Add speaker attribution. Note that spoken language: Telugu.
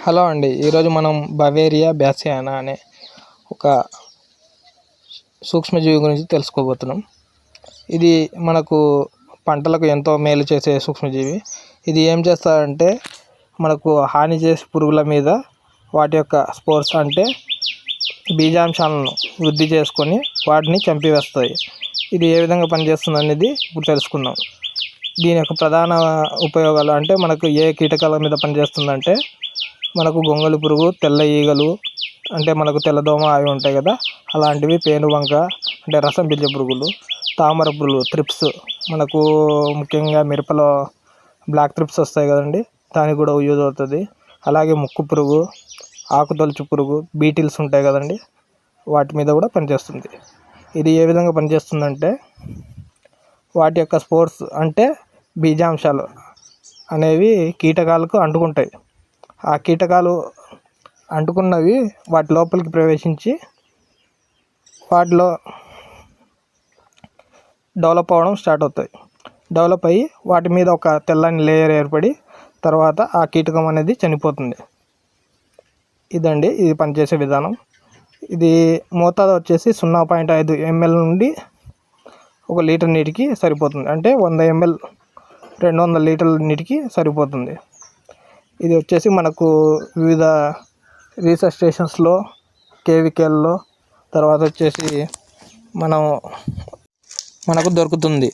Speaker 1: హలో అండి, ఈరోజు మనం బవేరియా బ్యాసియానా అనే ఒక సూక్ష్మజీవి గురించి తెలుసుకోబోతున్నాం. ఇది మనకు పంటలకు ఎంతో మేలు చేసే సూక్ష్మజీవి. ఇది ఏం చేస్తారంటే మనకు హాని చేసే పురుగుల మీద వాటి యొక్క స్పోర్స్ అంటే బీజాంశాలను వృద్ధి చేసుకొని వాటిని చంపివేస్తాయి. ఇది ఏ విధంగా పనిచేస్తుంది అనేది ఇప్పుడు తెలుసుకుందాం. దీని యొక్క ప్రధాన ఉపయోగాలు అంటే మనకు ఏ కీటకాల మీద పనిచేస్తుందంటే మనకు గొంగళి పురుగు, తెల్ల ఈగలు అంటే మనకు తెల్లదోమ అవి ఉంటాయి కదా, అలాంటివి, పేనుబంక అంటే రసం పీల్చే పురుగులు, తామర పురుగులు, త్రిప్స్, మనకు ముఖ్యంగా మిరపలో బ్లాక్ త్రిప్స్ వస్తాయి కదండి, దానికి కూడా యూజ్ అవుతుంది. అలాగే ముక్కు పురుగు, ఆకుతొలుచు పురుగు, బీటిల్స్ ఉంటాయి కదండి, వాటి మీద కూడా పనిచేస్తుంది. ఇది ఏ విధంగా పనిచేస్తుందంటే వాటి యొక్క స్పోర్స్ అంటే బీజాంశాలు అనేవి కీటకాలకు అంటుకుంటాయి. ఆ కీటకాలు అంటుకున్నవి వాటి లోపలికి ప్రవేశించి వాటిలో డెవలప్ అవ్వడం స్టార్ట్ అవుతాయి. డెవలప్ అయ్యి వాటి మీద ఒక తెల్లని లేయర్ ఏర్పడి తర్వాత ఆ కీటకం అనేది చనిపోతుంది. ఇదండి ఇది పనిచేసే విధానం. ఇది మోతాదు వచ్చేసి 0.5 ml నుండి 1 లీటర్ నీటికి సరిపోతుంది. అంటే 100 ml 200 లీటర్ల నీటికి సరిపోతుంది. ఇది వచ్చేసి మనకు వివిధ రీసెర్చ్ స్టేషన్స్లో, కేవికేల్లో, తర్వాత వచ్చేసి మనకు దొరుకుతుంది.